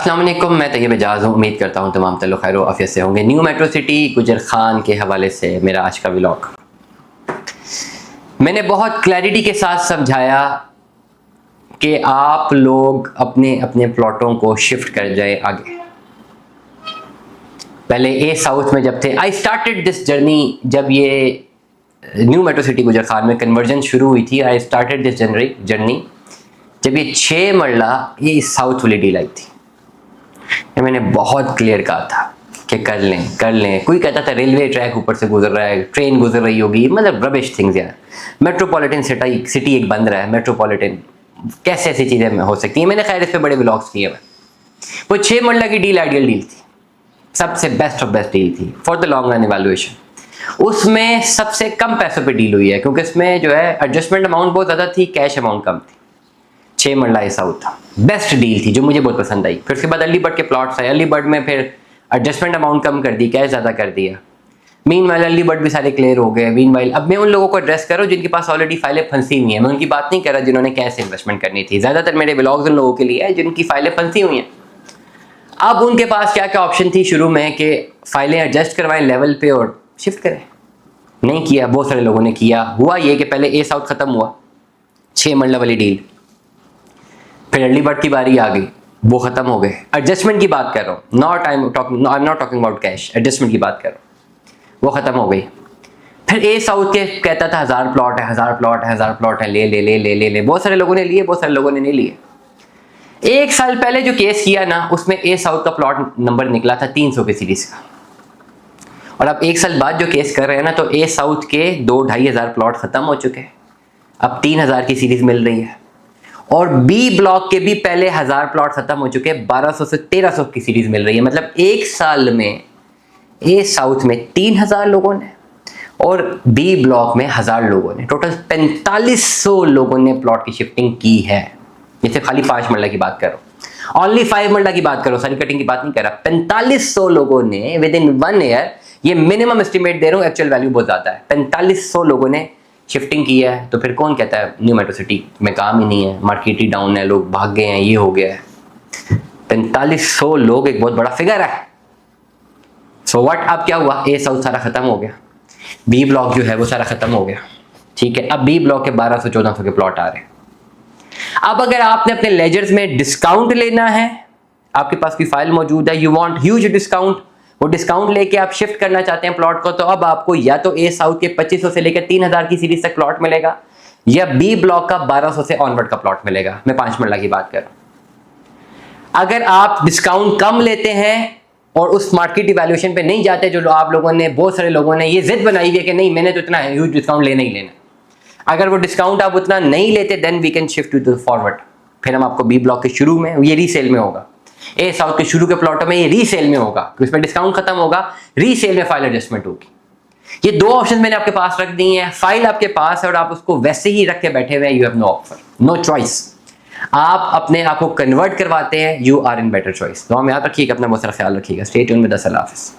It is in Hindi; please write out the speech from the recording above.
अस्सलाम वालेकुम, मैं तैयब एजाज हूँ। उम्मीद करता हूँ तमाम तल्लुक़ खैर आफियत से होंगे। न्यू मेट्रो सिटी गुजर खान के हवाले से मेरा आज का व्लॉग मैंने बहुत क्लैरिटी के साथ समझाया कि आप लोग अपने अपने प्लॉटों को शिफ्ट कर जाए आगे। पहले ए साउथ में जब थे, आई स्टार्टेड दिस जर्नी जब ये न्यू मेट्रो सिटी गुजर खान में कन्वर्जन शुरू हुई थी। आई स्टार्टेड दिस जर्नी जब ये 6 मरला ये साउथ वाली डील आई थी। ये मैंने बहुत क्लियर कहा था कि कर लें। कोई कहता था रेलवे ट्रैक ऊपर से गुजर रहा है, ट्रेन गुजर रही होगी, मतलब रबिश थिंग्स यार। मेट्रोपॉलिटन सिटी एक बन रहा है, मेट्रोपॉलिटन कैसे ऐसी चीज़ें हो सकती हैं। मैंने खैर इस पे बड़े व्लॉग्स किए हैं। वो 6 मरला की डील आइडियल डील थी, सबसे बेस्ट ऑफ बेस्ट डील थी for the long run evaluation. उसमें सबसे कम पैसों पे डील हुई है क्योंकि इसमें जो है एडजस्टमेंट अमाउंट बहुत ज़्यादा थी, कैश अमाउंट कम थी। 6 मरला साउथ था, बेस्ट डील थी जो मुझे बहुत पसंद आई। फिर उसके बाद अर्ली बर्ड के प्लॉट्स आए। अर्ली बर्ड में फिर एडजस्टमेंट अमाउंट कम कर दी, कैश ज़्यादा कर दिया। मीनवाइल अर्ली बर्ड भी सारे क्लियर हो गए। मीनवाइल अब मैं उन लोगों को एड्रेस करूँ जिनके पास ऑलरेडी फाइलें फंसी हुई हैं। मैं उनकी बात नहीं कर रहा जिन्होंने कैश इन्वेस्टमेंट करनी थी। ज़्यादातर मेरे ब्लॉग्स उन लोगों के लिए है जिनकी फाइलें फंसी हुई हैं। अब उनके पास क्या क्या ऑप्शन थी शुरू में कि फाइलें एडजस्ट करवाएं लेवल पे और शिफ्ट करें। नहीं किया, बहुत सारे लोगों ने किया। हुआ ये कि पहले ए साउथ ख़त्म हुआ, 6 मरला वाली डील। फिर अर्ली बर्ड की बारी आ गई, वो खत्म हो गए। एडजस्टमेंट की बात कर रहा हूँ, I am not talking about cash. Adjustment की बात कर रहा हूँ, वो खत्म हो गई। फिर ए साउथ के कहता था 1000 प्लॉट है, 1000 प्लॉट है, 1000 प्लॉट है, ले। बहुत सारे लोगों ने लिए, बहुत सारे लोगों ने नहीं लिए। 1 साल पहले जो केस किया ना, उसमें ए साउथ का प्लॉट नंबर निकला था 300 की सीरीज का। और अब 1 साल बाद जो केस कर रहे हैं ना, तो ए साउथ के 2-2,500 प्लॉट खत्म हो चुके हैं। अब 3000 की सीरीज मिल रही है। और बी ब्लॉक के भी पहले 1000 प्लॉट खत्म हो चुके हैं, 1200 से 1300 की सीरीज मिल रही है। मतलब 1 साल में ए साउथ में 3000 लोगों ने और बी ब्लॉक में 1000 लोगों ने, टोटल 4500 लोगों ने प्लॉट की शिफ्टिंग की है। जैसे खाली 5 मरला की बात करो, ओनली 5 मरला की बात करो, सारी कटिंग की बात नहीं कर रहा। 4500 लोगों ने विद इन 1 ईयर, ये मिनिमम एस्टिमेट दे रहा हूँ, एक्चुअल वैल्यू बहुत ज्यादा है। 4500 लोगों ने शिफ्टिंग की है। तो फिर कौन कहता है न्यू मेट्रो सिटी में काम ही नहीं है, मार्केट ही डाउन है, लोग भाग गए हैं, ये हो गया है। 4500 लोग एक बहुत बड़ा फिगर है। सो व्हाट, अब क्या हुआ, ए साउथ सारा खत्म हो गया, बी ब्लॉक जो है वो सारा खत्म हो गया। ठीक है, अब बी ब्लॉक के 1200-1400 के प्लॉट आ रहे हैं। अब अगर आपने अपने लेजर्स में डिस्काउंट लेना है, आपके पास कोई फाइल मौजूद है, यू वांट ह्यूज डिस्काउंट, वो डिस्काउंट लेके आप शिफ्ट करना चाहते हैं प्लॉट को, तो अब आपको या तो ए साउथ के 2500 से लेकर 3000 की सीरीज तक प्लॉट मिलेगा, या बी ब्लॉक का 1200 से ऑनवर्ड का प्लॉट मिलेगा। मैं 5 मरला की बात कर रहा हूं। अगर आप डिस्काउंट कम लेते हैं और उस मार्केट इवैल्यूएशन पे नहीं जाते, जो आप लोगों ने, बहुत सारे लोगों ने ये जिद बनाई हुई है कि नहीं मैंने तो इतना ह्यूज डिस्काउंट लेना ही लेना, अगर वो डिस्काउंट आप उतना नहीं लेते, then we can shift to the forward. फिर हम आपको बी ब्लॉक के शुरू में, ये रीसेल में होगा, ए साउथ के शुरू के प्लॉटों में ये रीसेल में होगा, उसमें डिस्काउंट खत्म होगा, रीसेल में फाइल एडजस्टमेंट होगी। ये 2 ऑप्शन मैंने आपके पास रख दी हैं। फाइल आपके पास है और आप उसको वैसे ही रख के बैठे हुए हैं, you have no offer, no choice. आप अपने आप को कन्वर्ट करवाते हैं, you are in better choice. तो हम याद रखिएगा, अपना बहुत सारा ख्याल रखिएगा। स्टे ट्यून्ड विद अस, अल्लाह हाफिज़।